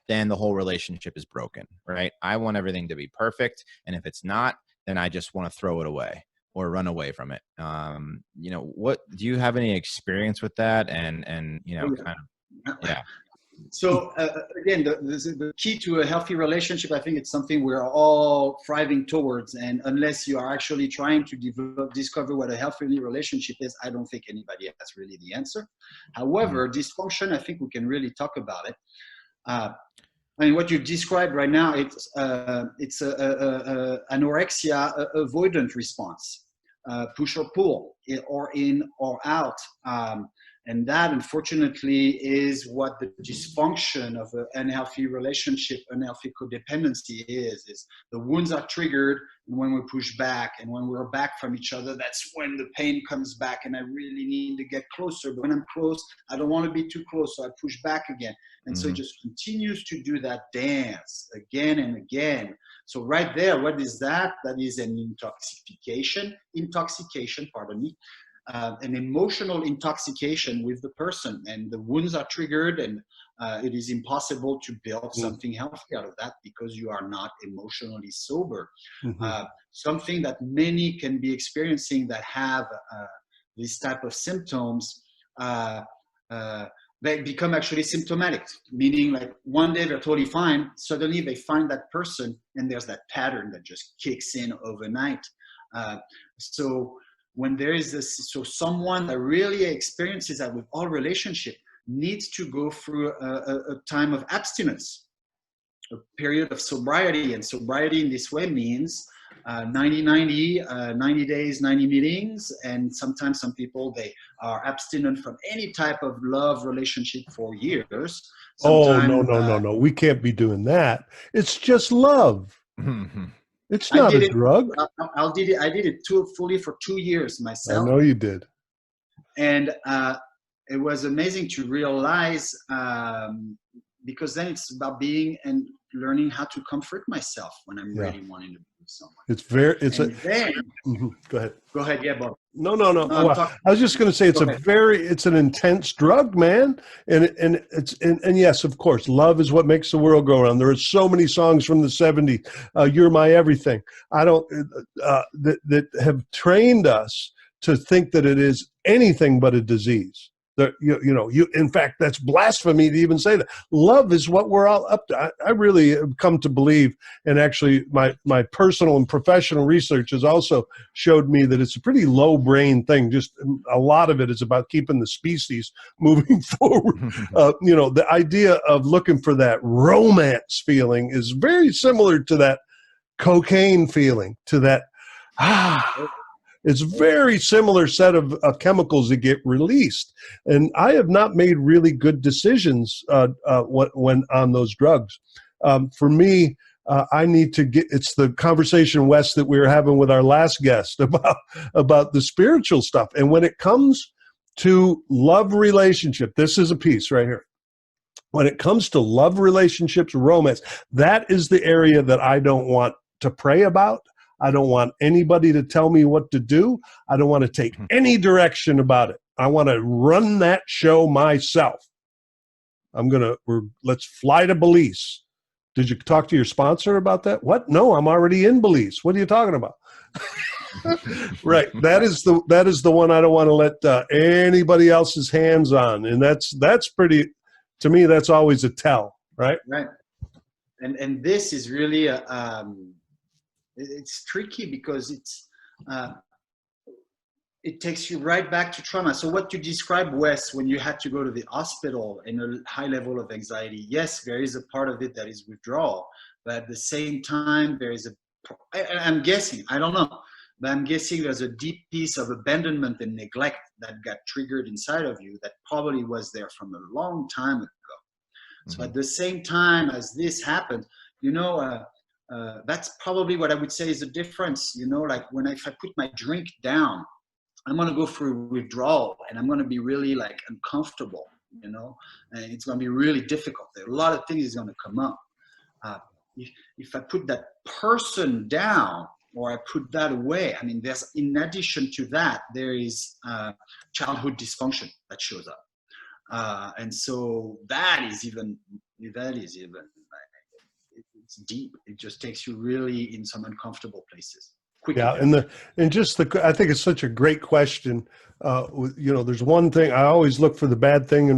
then the whole relationship is broken, right? I want everything to be perfect, and if it's not, then I just want to throw it away or run away from it. What do you have any experience with that? And kind of, yeah. So again, the key to a healthy relationship, I think it's something we're all thriving towards. And unless you are actually trying to discover what a healthy relationship is, I don't think anybody has really the answer. However, dysfunction, I think we can really talk about it. What you described right now, it's anorexia avoidant response, push or pull, or in or out. And that, unfortunately, is what the dysfunction of an unhealthy relationship, unhealthy codependency is the wounds are triggered, and when we push back and when we're back from each other, that's when the pain comes back, and I really need to get closer. But when I'm close, I don't want to be too close, so I push back again. And so it just continues to do that dance again and again. So right there, what is that? That is an intoxication, an emotional intoxication with the person, and the wounds are triggered, and it is impossible to build something healthy out of that because you are not emotionally sober. Something that many can be experiencing that have this type of symptoms, they become actually symptomatic, meaning like one day they're totally fine, suddenly they find that person, and there's that pattern that just kicks in overnight. So when there is this, so someone that really experiences that with all relationship needs to go through a time of abstinence, a period of sobriety. And sobriety in this way means 90 days, 90 meetings. And sometimes some people, they are abstinent from any type of love relationship for years. Sometime, No. We can't be doing that. It's just love. It's not a drug. I did it fully for 2 years myself. I know you did. And it was amazing to realize, because then it's about being and learning how to comfort myself when I'm really wanting to be with someone. Go ahead. Go ahead, yeah, Bob. No. I was just going to say it's an intense drug, man, and yes, of course, love is what makes the world go around. There are so many songs from the '70s. You're my everything. That have trained us to think that it is anything but a disease. In fact, that's blasphemy to even say that. Love is what we're all up to. I really have come to believe, and actually my personal and professional research has also showed me that it's a pretty low brain thing. Just a lot of it is about keeping the species moving forward. The idea of looking for that romance feeling is very similar to that cocaine feeling, to that, it's very similar set of chemicals that get released. And I have not made really good decisions when on those drugs. For me, I need to get, it's the conversation, Wes, that we were having with our last guest about the spiritual stuff. And when it comes to love relationship, this is a piece right here. When it comes to love relationships, romance, that is the area that I don't want to pray about. I don't want anybody to tell me what to do. I don't want to take any direction about it. I want to run that show myself. Let's fly to Belize. Did you talk to your sponsor about that? What? No, I'm already in Belize. What are you talking about? Right. That is the one I don't want to let anybody else's hands on. And that's pretty, to me, that's always a tell, right? Right. And this is really it's tricky because it takes you right back to trauma. So what you described, Wes, when you had to go to the hospital in a high level of anxiety, yes, there is a part of it that is withdrawal, but at the same time, I'm guessing, I don't know, but I'm guessing there's a deep piece of abandonment and neglect that got triggered inside of you that probably was there from a long time ago. So at the same time as this happened, that's probably what I would say is the difference. Like if I put my drink down, I'm going to go through withdrawal, and I'm going to be really like uncomfortable, and it's going to be really difficult. There are a lot of things is going to come up. If I put that person down, or I put that away, I mean, there's, in addition to that, there is childhood dysfunction that shows up. And so that is even it's deep. It just takes you really in some uncomfortable places. Quickly. Yeah, I think it's such a great question. There's one thing I always look for, the bad thing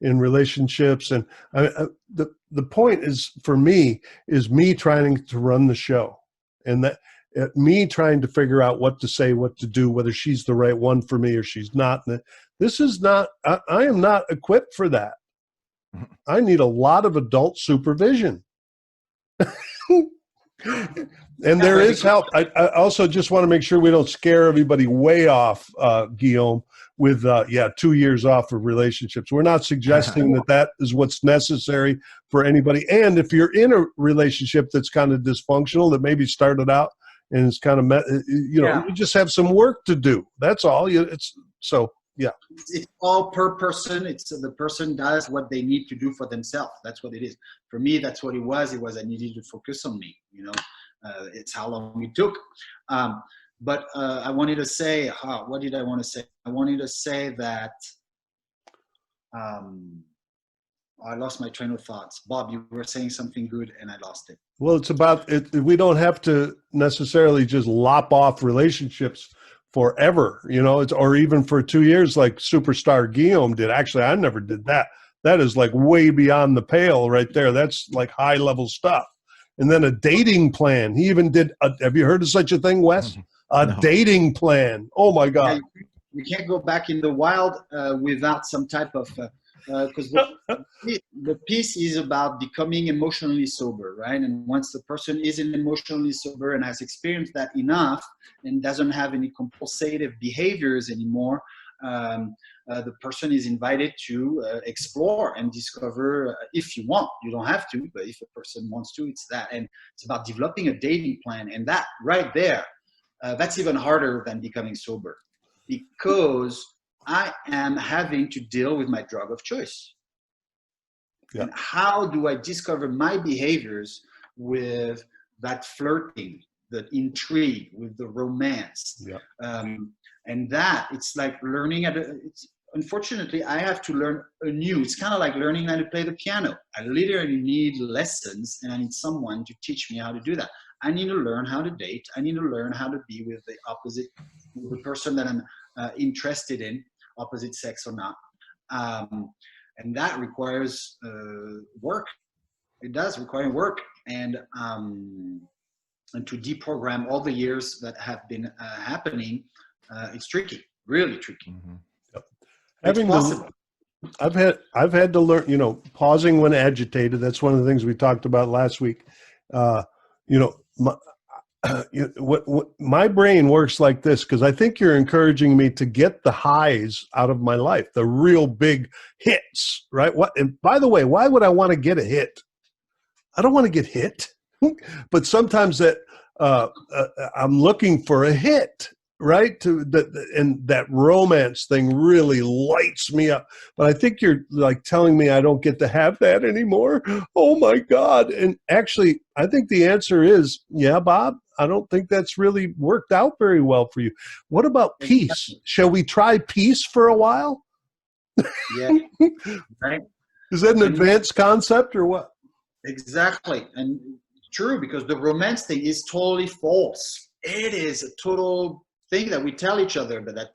in relationships, and the point is, for me, is me trying to run the show, and that me trying to figure out what to say, what to do, whether she's the right one for me or she's not. This is not. I am not equipped for that. I need a lot of adult supervision. And there is help. I also just want to make sure we don't scare everybody way off, Guillaume, with 2 years off of relationships. We're not suggesting that is what's necessary for anybody. And if you're in a relationship that's kind of dysfunctional, that maybe started out and it's kind of, you just have some work to do. That's all. It's all per person. It's the person does what they need to do for themselves. That's what it is. For me, that's what it was. I needed to focus on me. It's how long it took. But I wanted to say, what did I want to say? I wanted to say that I lost my train of thoughts. Bob, you were saying something good and I lost it. Well, it's about it. We don't have to necessarily just lop off relationships forever, you know, it's, or even for 2 years, like superstar Guillaume did. Actually, I never did that. That is like way beyond the pale right there. That's like high level stuff. And then a dating plan. He even did. Have you heard of such a thing, Wes? A No. dating plan. Oh my God. Yeah, you can't go back in the wild without some type of, because the piece is about becoming emotionally sober, right? And once the person is emotionally sober and has experienced that enough and doesn't have any compulsive behaviors anymore, the person is invited to explore and discover if you want. You don't have to, but if a person wants to, it's that. And it's about developing a dating plan. And that right there, that's even harder than becoming sober, because I am having to deal with my drug of choice. Yeah. And how do I discover my behaviors with that flirting, the intrigue, with the romance? Yeah. And that, it's like learning unfortunately, I have to learn anew. It's kind of like learning how to play the piano. I literally need lessons, and I need someone to teach me how to do that. I need to learn how to date. I need to learn how to be with the opposite, with the person that I'm interested in, opposite sex or not. And that requires work. It does require work, and to deprogram all the years that have been happening. It's tricky, really tricky. Mm-hmm. Yep. Having possible. I've had to learn, you know, pausing when agitated. That's one of the things we talked about last week. You know, my brain works like this, because I think you're encouraging me to get the highs out of my life, the real big hits, right? And by the way, why would I want to get a hit? I don't want to get hit, but sometimes that I'm looking for a hit, right? And that romance thing really lights me up. But I think you're like telling me I don't get to have that anymore. Oh my God. And actually, I think the answer is, yeah, Bob, I don't think that's really worked out very well for you. What about peace? Shall we try peace for a while? Yeah. Right. Is that an advanced concept or what? Exactly. And true, because the romance thing is totally false. It is a total thing that we tell each other, but that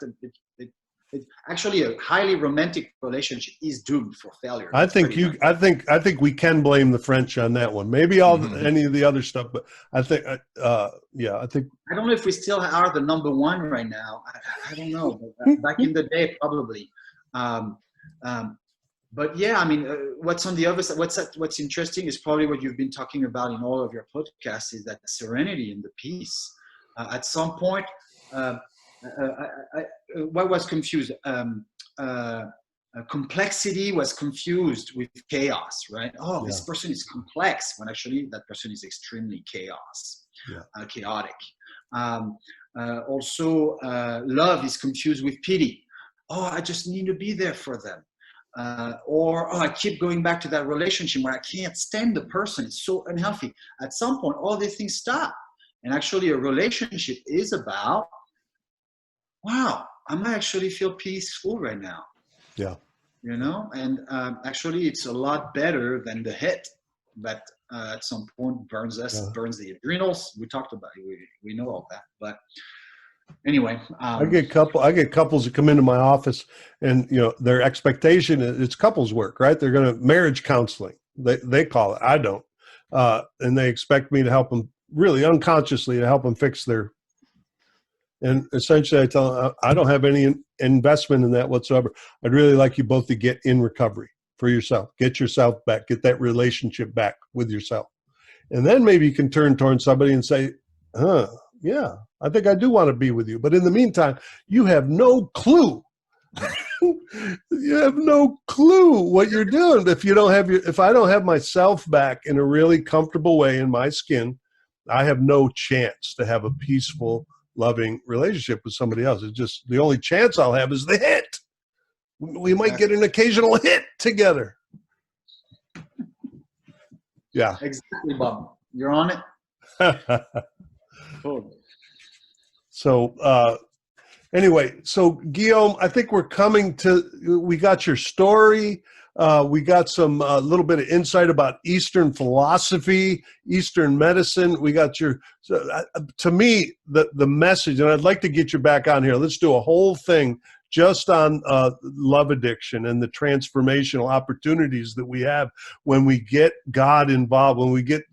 it's actually a highly romantic relationship is doomed for failure. I think we can blame the French on that one. Maybe any of the other stuff, but I think yeah, I think I don't know if we still are the number one right now. I don't know. But back in the day, probably. But yeah, I mean, what's on the other side? What's interesting is probably what you've been talking about in all of your podcasts, is that serenity and the peace. At some point, what was confused? Complexity was confused with chaos, right? Oh, yeah. This person is complex, when actually that person is extremely chaotic. Also, love is confused with pity. Oh, I just need to be there for them. Or I keep going back to that relationship where I can't stand the person. It's so unhealthy. At some point, all these things stop. And actually, a relationship is about, wow, I might actually feel peaceful right now. Yeah. You know, and actually, it's a lot better than the hit that at some point burns us, burns the adrenals. We talked about it. We know all that. But anyway, I get couples that come into my office, and you know their expectation is it's couples work, right? They're going to marriage counseling. They call it. I don't, and they expect me to help them, really unconsciously, to help them fix their. And essentially, I tell them I don't have any investment in that whatsoever. I'd really like you both to get in recovery for yourself, get yourself back, get that relationship back with yourself, and then maybe you can turn towards somebody and say, yeah, I think I do want to be with you. But in the meantime, you have no clue. You have no clue what you're doing. If I don't have myself back in a really comfortable way in my skin, I have no chance to have a peaceful, loving relationship with somebody else. It's just the only chance I'll have is the hit. We might get an occasional hit together. Yeah. Exactly, Bob. You're on it. Cool. So anyway, so Guillaume, I think we got your story. We got some little bit of insight about Eastern philosophy, Eastern medicine. We got to me, the message, and I'd like to get you back on here. Let's do a whole thing just on love addiction and the transformational opportunities that we have when we get God involved, when we get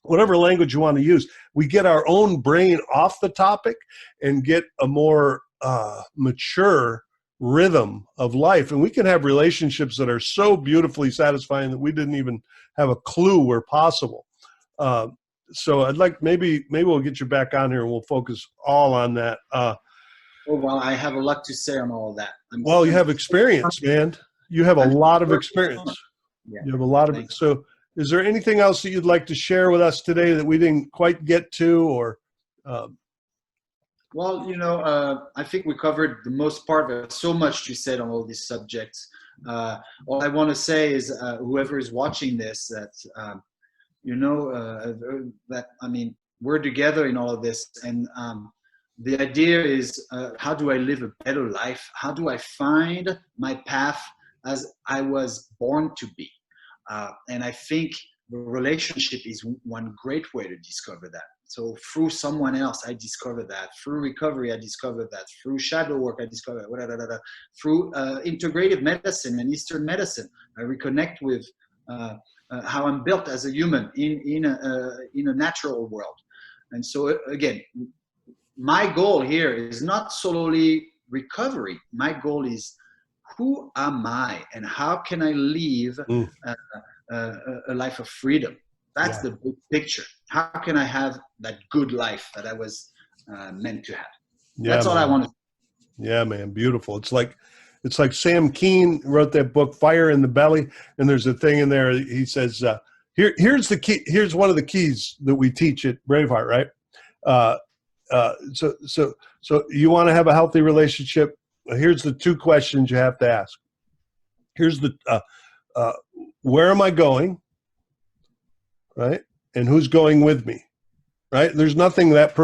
whatever language you want to use, we get our own brain off the topic and get a more mature rhythm of life. And we can have relationships that are so beautifully satisfying that we didn't even have a clue were possible. So I'd like, maybe we'll get you back on here and we'll focus all on that. Well, I have a lot to say on all that. Well, you have experience, man. You have a lot of experience. Yeah. You have a lot of it. So is there anything else that you'd like to share with us today that we didn't quite get to, or? Well, I think we covered the most part. There's so much you said on all these subjects. All I want to say is, whoever is watching this, that we're together in all of this, and the idea is, how do I live a better life? How do I find my path as I was born to be? And I think the relationship is one great way to discover that. So through someone else, I discovered that. Through recovery, I discovered that. Through shadow work, I discovered that. Through integrative medicine and Eastern medicine, I reconnect with how I'm built as a human in a natural world. And so again, my goal here is not solely recovery. My goal is, who am I and how can I live a life of freedom? That's the big picture. How can I have that good life that I was meant to have? That's all I want to. Yeah, man, beautiful. It's like Sam Keen wrote that book, Fire in the Belly, and there's a thing in there. He says, here's the key. Here's one of the keys that we teach at Braveheart, right? So you want to have a healthy relationship. Here's the two questions you have to ask. Here's the where am I going, right? And who's going with me, right? There's nothing that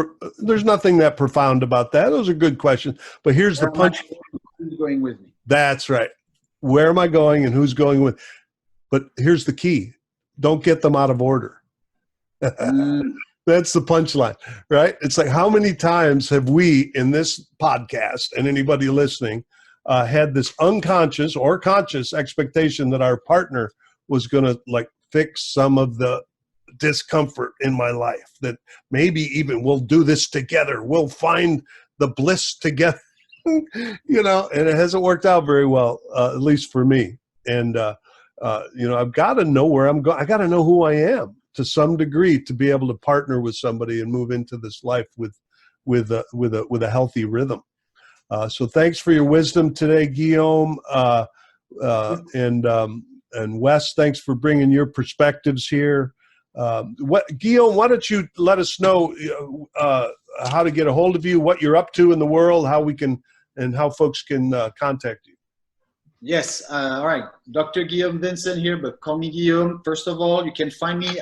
profound about that. Those are good questions. But here's the punch. Who's going with me? That's right. Where am I going and who's going with? But here's the key. Don't get them out of order. That's the punchline, right? It's like, how many times have we in this podcast, and anybody listening, had this unconscious or conscious expectation that our partner was going to like fix some of the discomfort in my life, that maybe even we'll do this together, we'll find the bliss together, and it hasn't worked out very well, at least for me. And I've got to know where I'm going. I got to know who I am to some degree to be able to partner with somebody and move into this life with a healthy rhythm. So thanks for your wisdom today, Guillaume, and Wes. Thanks for bringing your perspectives here. Guillaume, why don't you let us know how to get a hold of you, what you're up to in the world, how folks can contact you. Yes. All right. Dr. Guillaume Vincent here, but call me Guillaume. First of all, you can find me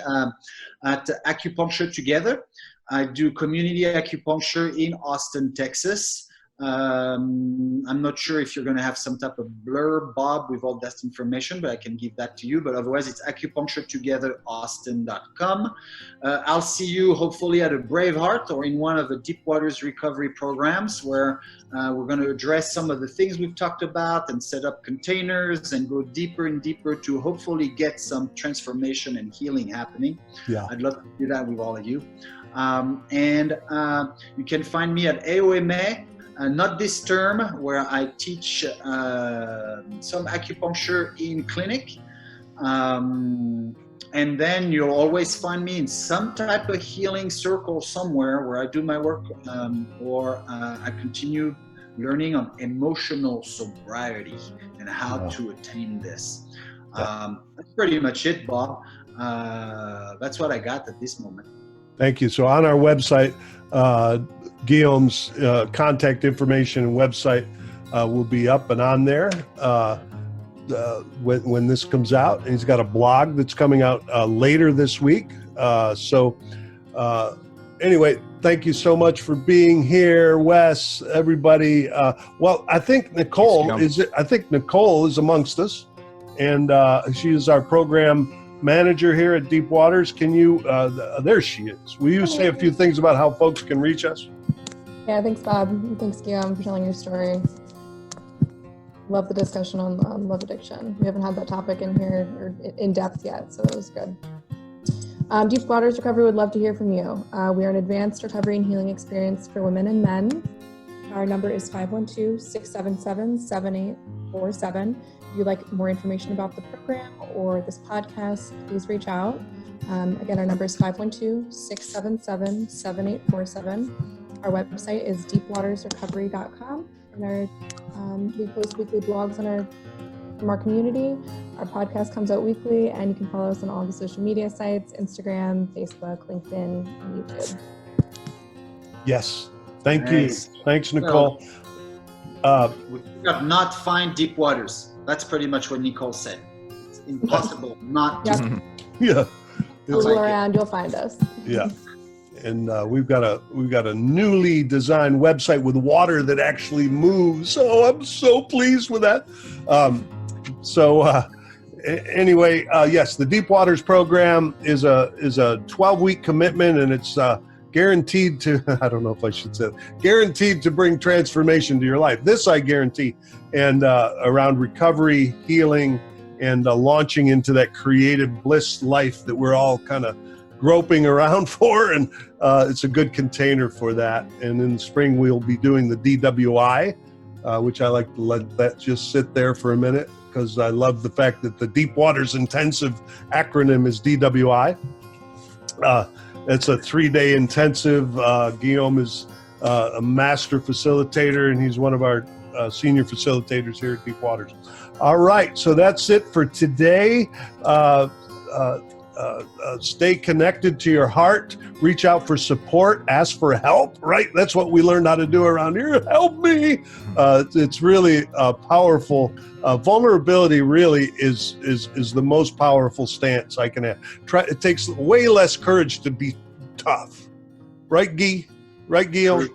at Acupuncture Together. I do community acupuncture in Austin, Texas. I'm not sure if you're going to have some type of blurb, Bob, with all that information, but I can give that to you. But otherwise, it's acupuncturetogether.austin.com. I'll see you hopefully at a Braveheart or in one of the Deep Waters recovery programs where we're going to address some of the things we've talked about and set up containers and go deeper and deeper to hopefully get some transformation and healing happening. Yeah. I'd love to do that with all of you. And you can find me at AOMA. Not this term, where I teach some acupuncture in clinic. And then you'll always find me in some type of healing circle somewhere where I do my work, or I continue learning on emotional sobriety and how to attain this. That's pretty much it, Bob. That's what I got at this moment. Thank you. So on our website, Guillaume's contact information and website will be up and on there when this comes out. And he's got a blog that's coming out later this week. Anyway, thank you so much for being here, Wes, everybody. Well, I think Nicole is amongst us, and she is our program manager here at Deep Waters. Can you, there she is. Will you say a few things about how folks can reach us? Yeah, thanks, Bob. And thanks, Guillaume, for telling your story. Love the discussion on love addiction. We haven't had that topic in here or in depth yet, so it was good. Deep Waters Recovery would love to hear from you. We are an advanced recovery and healing experience for women and men. Our number is 512-677-7847. If you'd like more information about the program or this podcast, please reach out. Again, our number is 512-677-7847. Our website is deepwatersrecovery.com, and we post weekly blogs from our community. Our podcast comes out weekly, and you can follow us on all the social media sites: Instagram, Facebook, LinkedIn, and YouTube. Yes. Thank you. Thanks, Nicole. We could not find Deep Waters. That's pretty much what Nicole said. It's impossible not to. Yeah. Google around, you'll find us. Yeah. And we've got a newly designed website with water that actually moves. Oh, I'm so pleased with that. Anyway, yes, the Deep Waters program is a 12-week commitment, and it's guaranteed to, I don't know if I should say it, guaranteed to bring transformation to your life. This I guarantee. And around recovery, healing, and launching into that creative bliss life that we're all kind of groping around for, and it's a good container for that. And in the spring, we'll be doing the DWI, which I like to let that just sit there for a minute, because I love the fact that the Deep Waters Intensive acronym is DWI. It's a 3-day intensive. Guillaume is a master facilitator, and he's one of our senior facilitators here at Deep Waters. All right, so that's it for today. Stay connected to your heart, reach out for support, ask for help, right? That's what we learned how to do around here. Help me. It's really powerful. Vulnerability really is the most powerful stance I can have. It takes way less courage to be tough. Right, Guy? Right, Guillaume?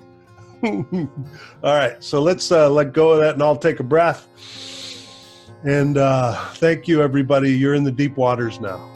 All right, so let's let go of that, and I'll take a breath. And thank you, everybody. You're in the deep waters now.